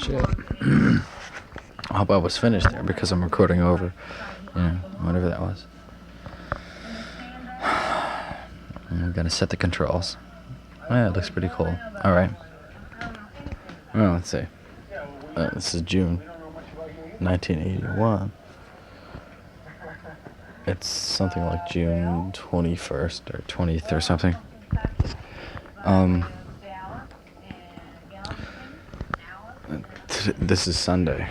Shit. I hope I was finished there because I'm recording over, whatever that was. I'm gonna set the controls. Yeah, it looks pretty cool. Alright. Well, let's see. This is June 1981. It's something like June 21st or 20th or something. This is Sunday.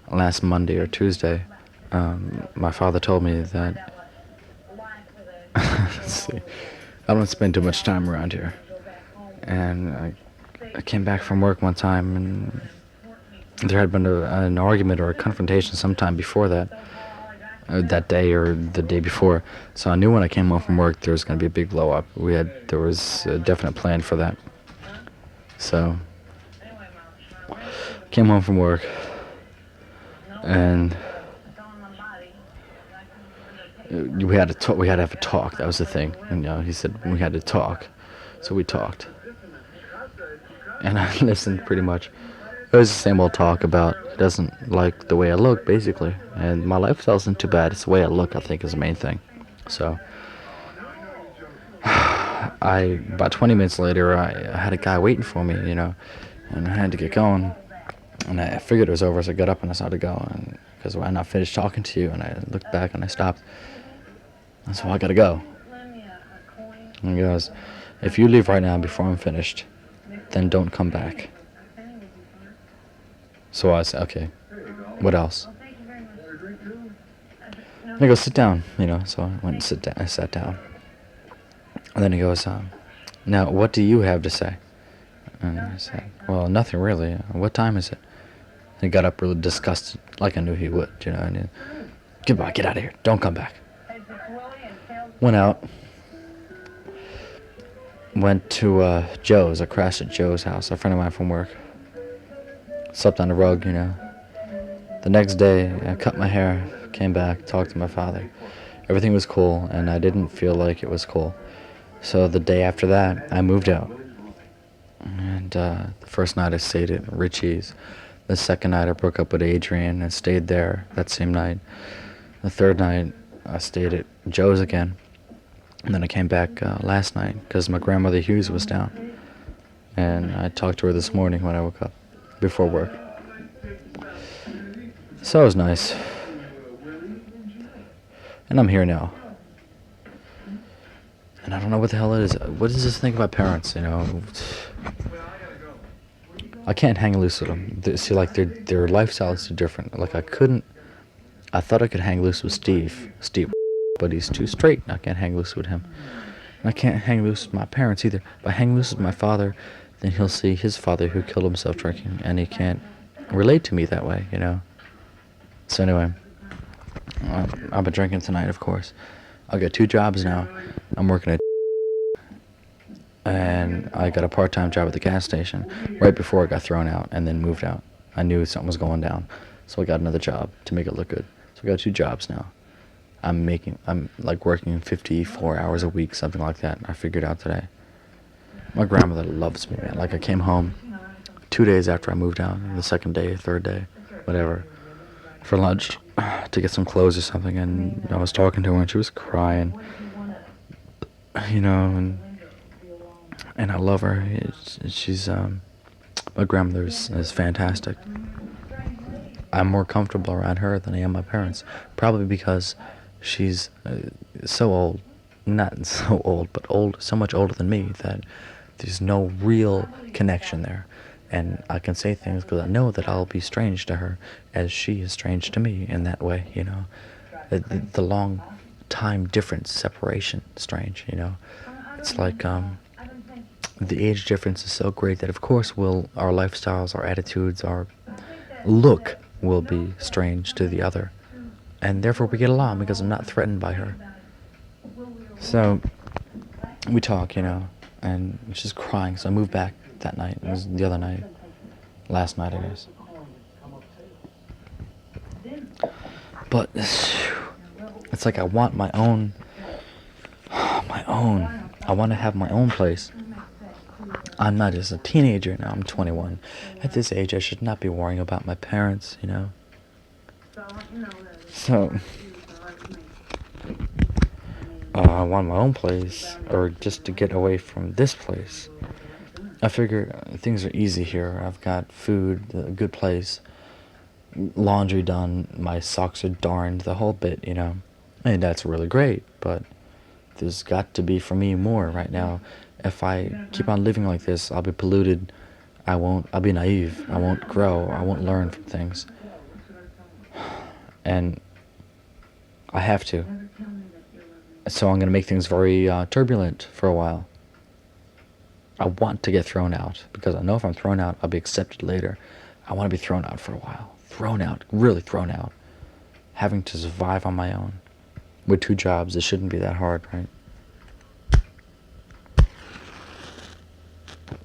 Last Monday or Tuesday, my father told me that let's see, I don't spend too much time around here. And I came back from work one time, and there had been an argument or a confrontation sometime before that, that day or the day before. So I knew when I came home from work there was going to be a big blow up. There was a definite plan for that. So came home from work, and we had to talk. We had to have a talk. That was the thing. And he said we had to talk, so we talked. And I listened pretty much. It was the same old talk about he doesn't like the way I look, basically. And my lifestyle isn't too bad. It's the way I look, I think, is the main thing. So, about 20 minutes later, I had a guy waiting for me, and I had to get going. And I figured it was over, so I got up and I started going. Because I not finished talking to you, and I looked back and I stopped. And so I gotta go. And he goes, if you leave right now before I'm finished, then don't come back. So I said, okay, what else? And he goes, sit down, so I went and I sat down. And then he goes, now what do you have to say? And I said, well, nothing really. What time is it? And he got up really disgusted, like I knew he would, and he, goodbye, get out of here, don't come back. Went out. Went to Joe's. I crashed at Joe's house, a friend of mine from work. Slept on the rug, The next day, I cut my hair, came back, talked to my father. Everything was cool, and I didn't feel like it was cool. So the day after that, I moved out. And the first night I stayed at Richie's. The second night I broke up with Adrian and stayed there that same night. The third night I stayed at Joe's again. And then I came back last night because my grandmother Hughes was down. And I talked to her this morning when I woke up, before work. So it was nice. And I'm here now. And I don't know what the hell it is. What does this think about parents, I can't hang loose with them. See, like, their lifestyles are different. Like, I thought I could hang loose with Steve, but he's too straight. I can't hang loose with him. And I can't hang loose with my parents either. If I hang loose with my father, then he'll see his father who killed himself drinking, and he can't relate to me that way, So anyway, I've been drinking tonight, of course. I got 2 jobs now. I'm working at and I got a part-time job at the gas station right before I got thrown out and then moved out. I knew something was going down, so I got another job to make it look good. So I got 2 jobs now. I'm like working 54 hours a week, something like that. I figured out today. My grandmother loves me, man. Like, I came home 2 days after I moved out, the second day, third day, whatever, for lunch to get some clothes or something, and I was talking to her and she was crying, and I love her. She's my grandmother is fantastic. I'm more comfortable around her than I am my parents, probably because she's so old, not so old, but so much older than me that there's no real connection there. And I can say things because I know that I'll be strange to her as she is strange to me in that way, The long time difference, separation, strange, It's like the age difference is so great that, of course, our lifestyles, our attitudes, our look will be strange to the other. And therefore we get along because I'm not threatened by her. So we talk, and she's crying. So I moved back that night. It was the other night. Last night, I guess. But it's like I want my own. I want to have my own place. I'm not just a teenager now, I'm 21. At this age, I should not be worrying about my parents, you know? So, I want my own place, or just to get away from this place. I figure things are easy here. I've got food, a good place, laundry done, my socks are darned, the whole bit, you know? And that's really great, but there's got to be, for me, more right now. If I keep on living like this, I'll be polluted. I'll be naive. I won't grow. I won't learn from things. And I have to. So I'm going to make things very turbulent for a while. I want to get thrown out, because I know if I'm thrown out, I'll be accepted later. I want to be thrown out for a while. Thrown out. Really thrown out. Having to survive on my own. With 2 jobs, it shouldn't be that hard, right?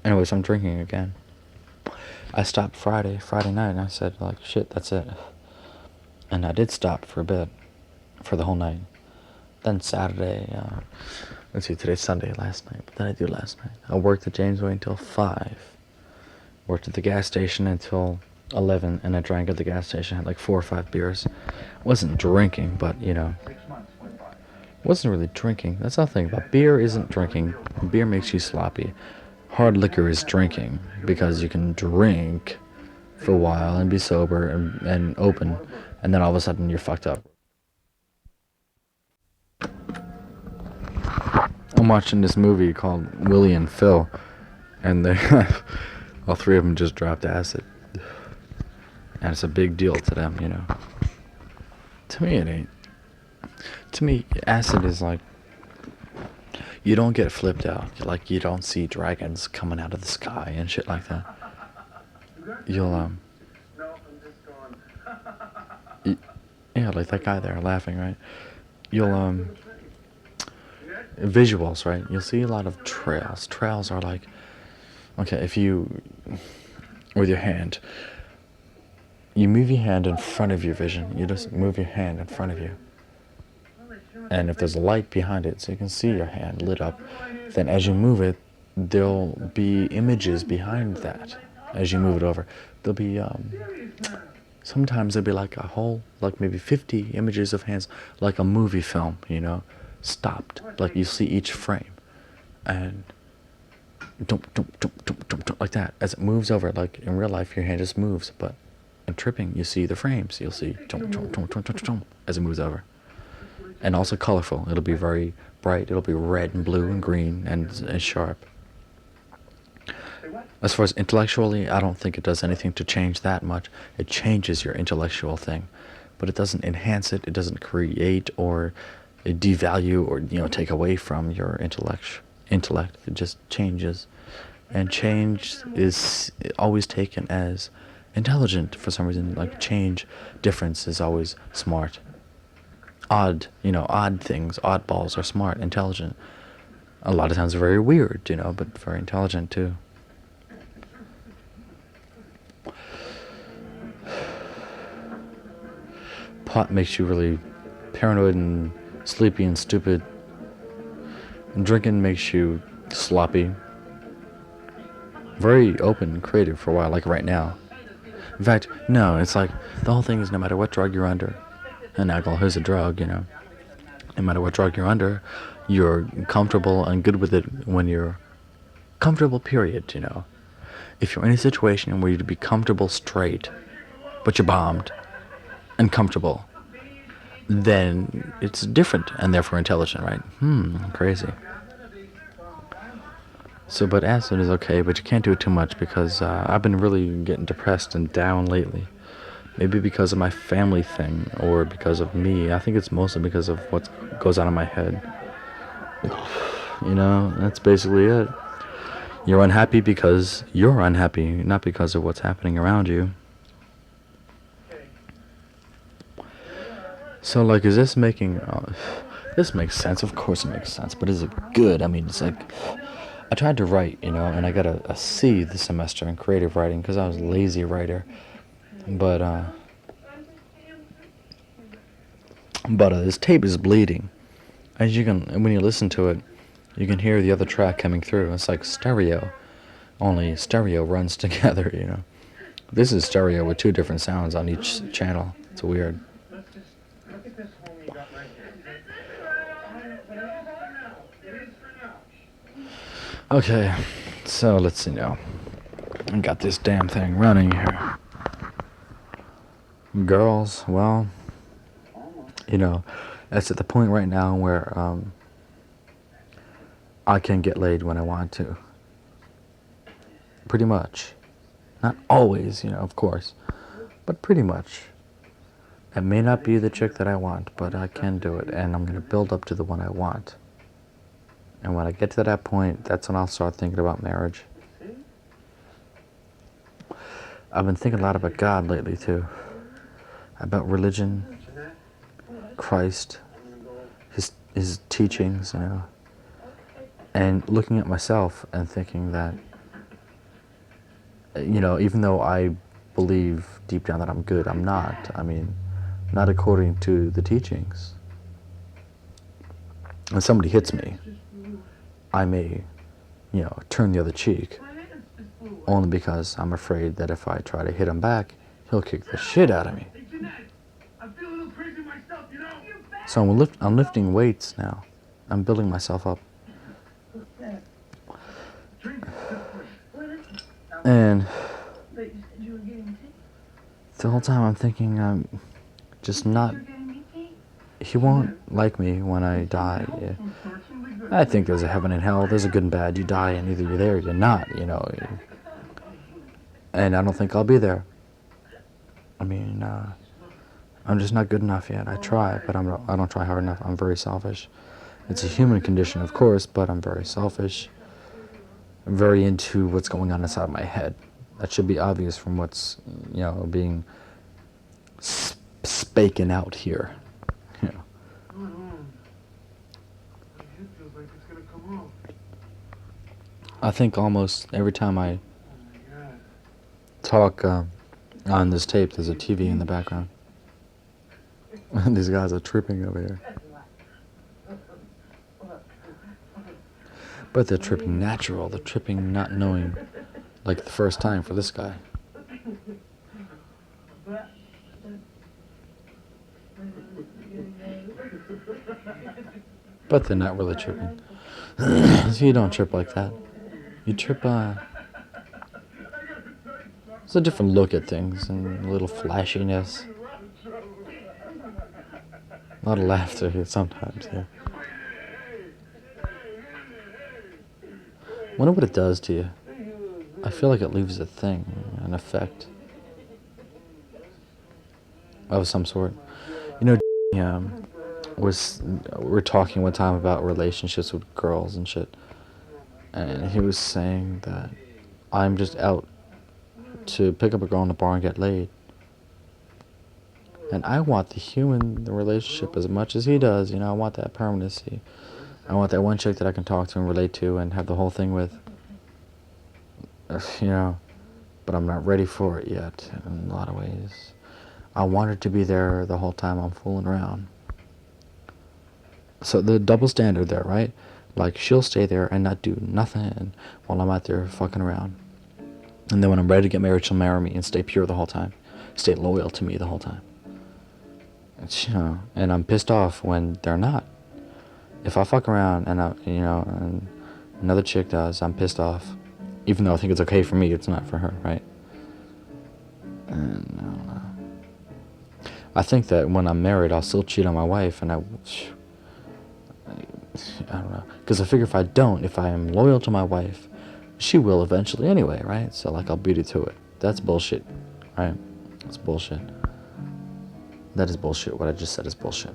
Anyways, I'm drinking again. I stopped Friday night, and I said, like, shit, that's it. And I did stop for a bit, for the whole night. Then Saturday, let's see, today's Sunday, last night. What did I do last night? I worked at Jamesway until 5. Worked at the gas station until 11, and I drank at the gas station. Had like 4 or 5 beers. Wasn't drinking, but, you know. Wasn't really drinking. That's the thing about beer isn't drinking. Beer makes you sloppy. Hard liquor is drinking, because you can drink for a while and be sober and open, and then all of a sudden you're fucked up. I'm watching this movie called Willie and Phil, and they all 3 of them just dropped acid, and it's a big deal to them, you know. To me, it ain't. To me, acid is like, you don't get flipped out. Like, you don't see dragons coming out of the sky and shit like that. You'll, yeah, like that guy there laughing, right? You'll, visuals, right? You'll see a lot of trails. Trails are like, okay, if you, with your hand, you move your hand in front of your vision. You just move your hand in front of you. And if there's a light behind it, so you can see your hand lit up, then as you move it, there'll be images behind that. As you move it over, there'll be, sometimes there'll be like a whole, like maybe 50 images of hands, like a movie film, you know, stopped. Like you see each frame, and like that. As it moves over, like in real life, your hand just moves, but in tripping, you see the frames. You'll see as it moves over. And also colorful. It'll be very bright. It'll be red and blue and green and sharp. As far as intellectually, I don't think it does anything to change that much. It changes your intellectual thing, but it doesn't enhance it. It doesn't create or devalue or, you know, take away from your intellect. It just changes, and change is always taken as intelligent for some reason. Like change, difference is always smart. Odd things, oddballs are smart, intelligent. A lot of times very weird, you know, but very intelligent too. Pot makes you really paranoid and sleepy and stupid. And drinking makes you sloppy. Very open and creative for a while, like right now. In fact, no, it's like the whole thing is no matter what drug you're under, and alcohol is a drug, you know. No matter what drug you're under, you're comfortable and good with it when you're comfortable, period, you know. If you're in a situation where you'd be comfortable straight, but you're bombed and comfortable, then it's different and therefore intelligent, right? Crazy. So, but acid is okay, but you can't do it too much because I've been really getting depressed and down lately. Maybe because of my family thing, or because of me. I think it's mostly because of what goes on in my head. You know, that's basically it. You're unhappy because you're unhappy, not because of what's happening around you. So, like, is this making... this makes sense. Of course it makes sense, but is it good? I mean, it's like... I tried to write, you know, and I got a C this semester in creative writing because I was a lazy writer. But this tape is bleeding. As you can, when you listen to it, you can hear the other track coming through. It's like stereo. Only stereo runs together, you know. This is stereo with two different sounds on each channel. It's weird. Okay, so let's see now. I got this damn thing running here. Girls, well, you know, it's at the point right now where I can get laid when I want to. Pretty much. Not always, you know, of course, but pretty much. It may not be the chick that I want, but I can do it, and I'm going to build up to the one I want. And when I get to that point, that's when I'll start thinking about marriage. I've been thinking a lot about God lately, too. About religion, Christ, his teachings, you know. And looking at myself and thinking that, you know, even though I believe deep down that I'm good, I'm not. I mean, not according to the teachings. When somebody hits me, I may, you know, turn the other cheek, only because I'm afraid that if I try to hit him back, he'll kick the shit out of me. So I'm lifting weights now. I'm building myself up. And the whole time I'm thinking I'm just not... He won't like me when I die. Yeah. I think there's a heaven and hell. There's a good and bad. You die and either you're there or you're not, you know. And I don't think I'll be there. I mean, I'm just not good enough yet. I try, but I don't try hard enough. I'm very selfish. It's a human condition, of course, but I'm very selfish. I'm very into what's going on inside my head. That should be obvious from what's, you know, being spaken out here. You know. I think almost every time I talk on this tape, there's a TV in the background. These guys are tripping over here. But they're tripping natural. They're tripping not knowing, like the first time for this guy. But they're not really tripping. So you don't trip like that. You trip, it's a different look at things and a little flashiness. A lot of laughter here sometimes, yeah. Wonder what it does to you. I feel like it leaves a thing, an effect of some sort. You know, we're talking one time about relationships with girls and shit, and he was saying that I'm just out to pick up a girl in the bar and get laid. And I want the relationship as much as he does, you know. I want that permanency. I want that one chick that I can talk to and relate to and have the whole thing with, you know. But I'm not ready for it yet in a lot of ways. I want her to be there the whole time I'm fooling around. So the double standard there, right? Like, she'll stay there and not do nothing while I'm out there fucking around. And then when I'm ready to get married, she'll marry me and stay pure the whole time. Stay loyal to me the whole time. It's, you know, and I'm pissed off when they're not. If I fuck around and and another chick does, I'm pissed off. Even though I think it's okay for me, it's not for her, right? And I don't know. I think that when I'm married, I'll still cheat on my wife, and I don't know. Because I figure if I am loyal to my wife, she will eventually anyway, right? So, like, I'll beat it to it. That's bullshit, right? That's bullshit. That is bullshit. What I just said is bullshit.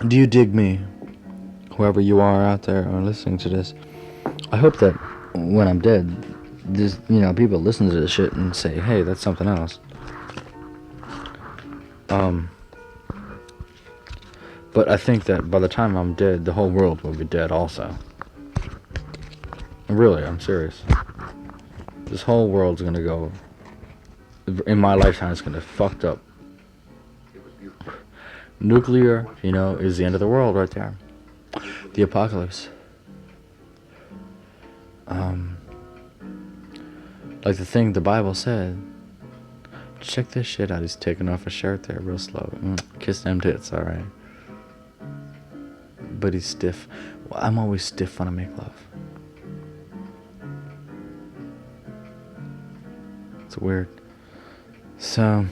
Do you dig me? Whoever you are out there or listening to this, I hope that when I'm dead, this, you know, people listen to this shit and say, hey, that's something else. But I think that by the time I'm dead, the whole world will be dead also. Really, I'm serious. This whole world's gonna go, in my lifetime, it's gonna fucked up. Nuclear, you know, is the end of the world right there. the apocalypse. Like the thing the Bible said. Check this shit out. He's taking off his shirt there real slow. Kiss them tits, alright. But he's stiff. Well, I'm always stiff when I make love. It's weird. So,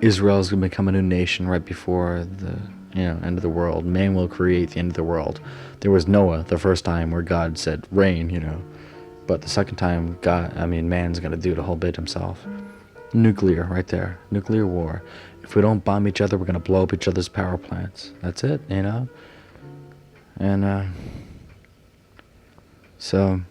Israel's going to become a new nation right before the end of the world. Man will create the end of the world. There was Noah the first time where God said rain, but the second time man's going to do the whole bit himself. Nuclear right there. Nuclear war. If we don't bomb each other, we're going to blow up each other's power plants. That's it, And so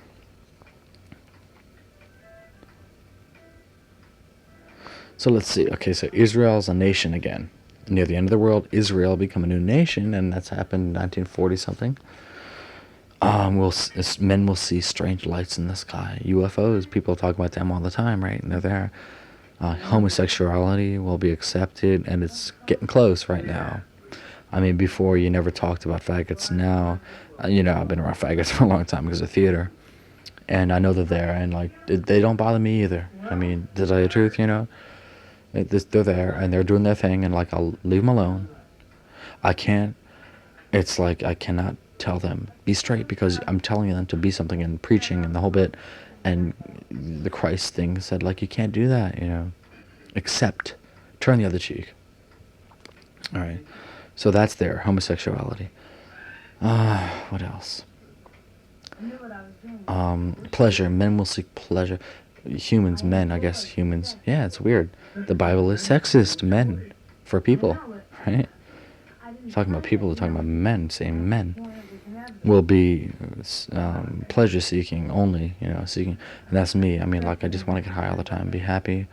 let's see. Okay, so Israel's a nation again. Near the end of the world, Israel become a new nation, and that's happened in 1940 something. Men will see strange lights in the sky. UFOs, people talk about them all the time, right? And they're there. Homosexuality will be accepted, and it's getting close right now. I mean, before you never talked about faggots. Now, I've been around faggots for a long time because of theater, and I know they're there, and they don't bother me either. I mean, to tell you the truth, they're there and they're doing their thing, and I'll leave them alone. I cannot tell them be straight because I'm telling them to be something and preaching and the whole bit, and the Christ thing said you can't do that, accept, turn the other cheek. All right, so that's their homosexuality. What else? Pleasure. Men will seek pleasure. Humans. Yeah, it's weird. The Bible is sexist. Men for people, right? Talking about people, talking about men, saying men will be pleasure seeking only, seeking, and that's me. I mean, I just want to get high all the time, be happy.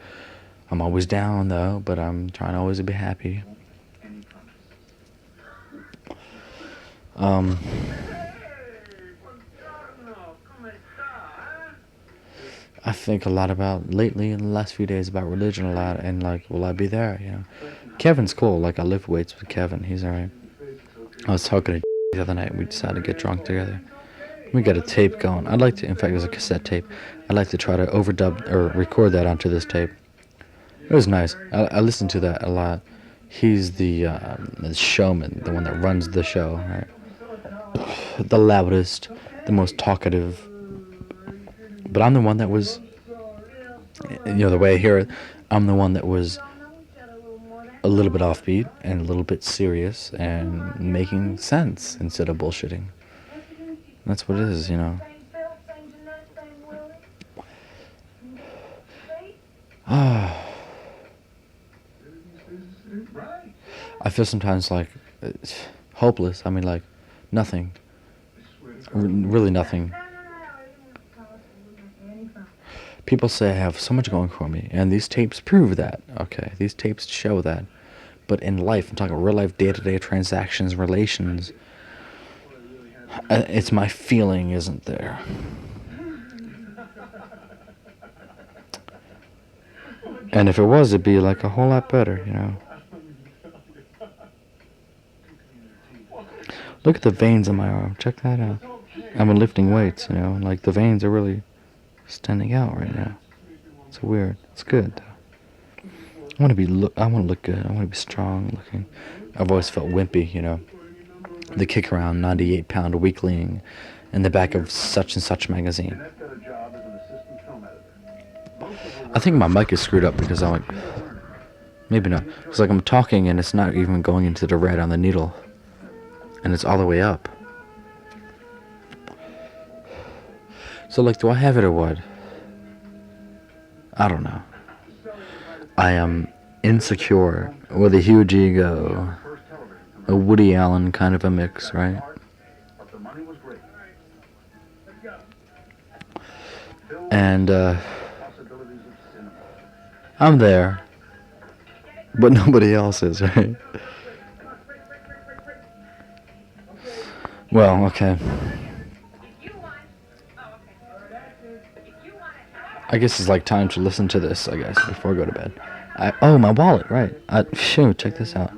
I'm always down though, but I'm trying always to be happy. I think a lot about lately in the last few days about religion a lot, and will I be there? Kevin's cool. I lift weights with Kevin. He's alright. I was talking to the other night. We decided to get drunk together. We got a tape going. I'd like to. In fact, there's a cassette tape. I'd like to try to overdub or record that onto this tape. It was nice. I listened to that a lot. He's the showman, the one that runs the show, right? The loudest, the most talkative. But I'm the one that was, the way I hear it, I'm the one that was a little bit offbeat and a little bit serious and making sense instead of bullshitting. That's what it is, I feel sometimes hopeless. I mean, nothing. Really nothing. People say I have so much going for me, and these tapes prove that. Okay, these tapes show that. But in life, I'm talking real life, day-to-day transactions, relations, it's my feeling isn't there. And if it was, it'd be a whole lot better, Look at the veins on my arm. Check that out. I've been lifting weights, the veins are really standing out right now. It's weird. It's good though. I want to look good. I want to be strong looking. I've always felt wimpy, The kick around 98-pound weakling in the back of such and such magazine. I think my mic is screwed up because maybe not. It's I'm talking and it's not even going into the red on the needle. And it's all the way up. So do I have it or what? I don't know. I am insecure with a huge ego. A Woody Allen kind of a mix, right? And I'm there, but nobody else is, right? Well, okay. I guess it's time to listen to this, I guess, before I go to bed. My wallet, right. Check this out.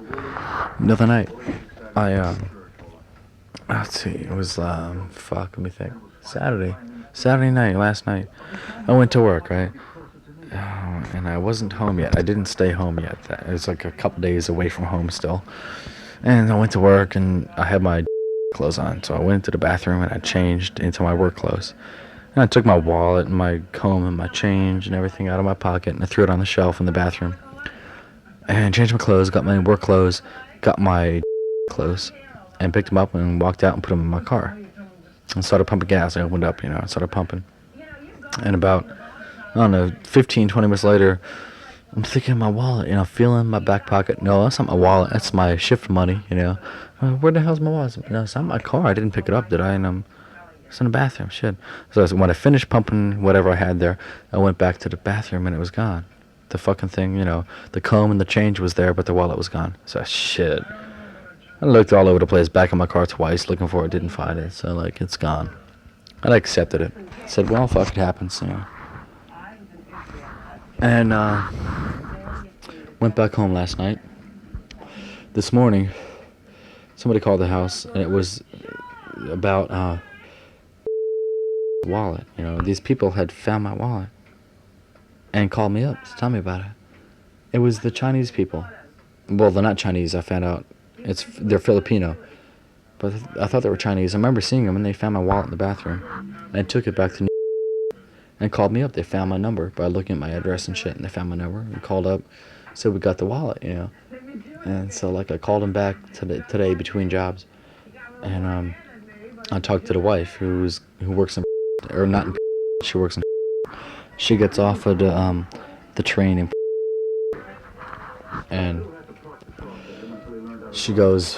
The other night, let's see, it was, let me think. Saturday night, last night. I went to work, right? And I wasn't home yet. I didn't stay home yet. It was like a couple days away from home still. And I went to work and I had my clothes on. So I went into the bathroom and I changed into my work clothes. And I took my wallet and my comb and my change and everything out of my pocket and I threw it on the shelf in the bathroom. And changed my clothes, got my work clothes, got my clothes, and picked them up and walked out and put them in my car. And started pumping gas. I opened up, and started pumping. And about, I don't know, 15, 20 minutes later, I'm thinking of my wallet, feeling my back pocket. No, that's not my wallet. That's my shift money, Where the hell's my wallet? It's not my car. I didn't pick it up, did I? And it's in the bathroom. Shit. So when I finished pumping whatever I had there, I went back to the bathroom and it was gone. The fucking thing, the comb and the change was there, but the wallet was gone. So shit. I looked all over the place, back in my car twice, looking for it, didn't find it. So it's gone. I accepted it. Said, well, fuck, it happens, And went back home last night. This morning, somebody called the house, and it was about wallet. These people had found my wallet and called me up to tell me about it. It was the Chinese people. Well, they're not Chinese. I found out they're Filipino, but I thought they were Chinese. I remember seeing them, and they found my wallet in the bathroom, and I took it back to and called me up. They found my number by looking at my address and shit, and they found my number and called up, said we got the wallet, And so I called them back today between jobs, and I talked to the wife who works in, or not in, she works in. She gets off of the train and she goes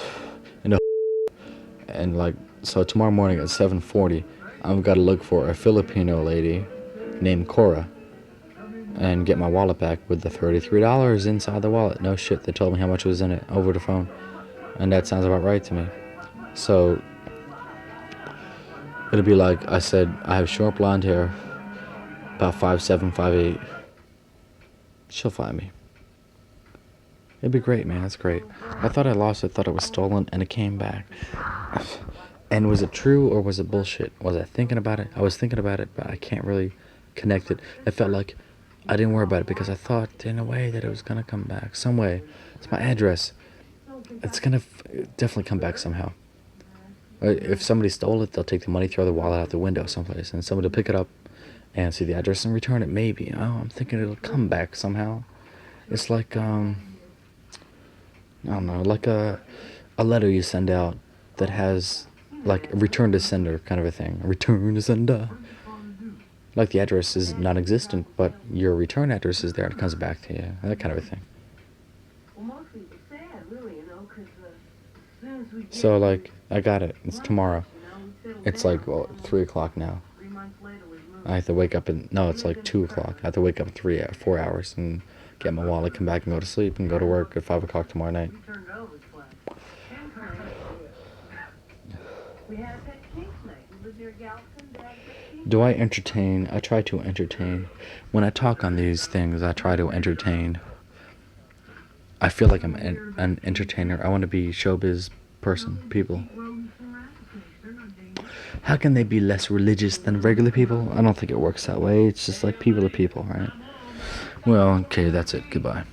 and so tomorrow morning at 7:40, I've got to look for a Filipino lady named Cora and get my wallet back with the $33 inside the wallet. No shit, they told me how much was in it over the phone, and that sounds about right to me. So it'll be like I said, I have short blonde hair, about 5'7", 5'8". She'll find me. It'd be great, man. That's great. I thought I lost it, thought it was stolen, and it came back. And was it true or was it bullshit? Was I thinking about it? I was thinking about it, but I can't really connect it. It felt like I didn't worry about it because I thought in a way that it was going to come back. Some way. It's my address. It's going to definitely come back somehow. If somebody stole it, they'll take the money, throw the wallet out the window someplace, and somebody will pick it up and see the address and return it, maybe. Oh, I'm thinking it'll come back somehow. It's like, I don't know, like a letter you send out that has, like, a return to sender kind of a thing. Return to sender. Like the address is non-existent, but your return address is there and it comes back to you. That kind of a thing. So, I got it. It's tomorrow. It's 3 o'clock now. I have to wake up it's 2 o'clock. I have to wake up 4 hours and get my wallet, come back and go to sleep and go to work at 5 o'clock tomorrow night. Do I entertain? I try to entertain. When I talk on these things, I try to entertain. I feel like I'm an entertainer. I want to be showbiz people. How can they be less religious than regular people? I don't think it works that way. It's just like people to people, right? Well, okay, that's it. Goodbye.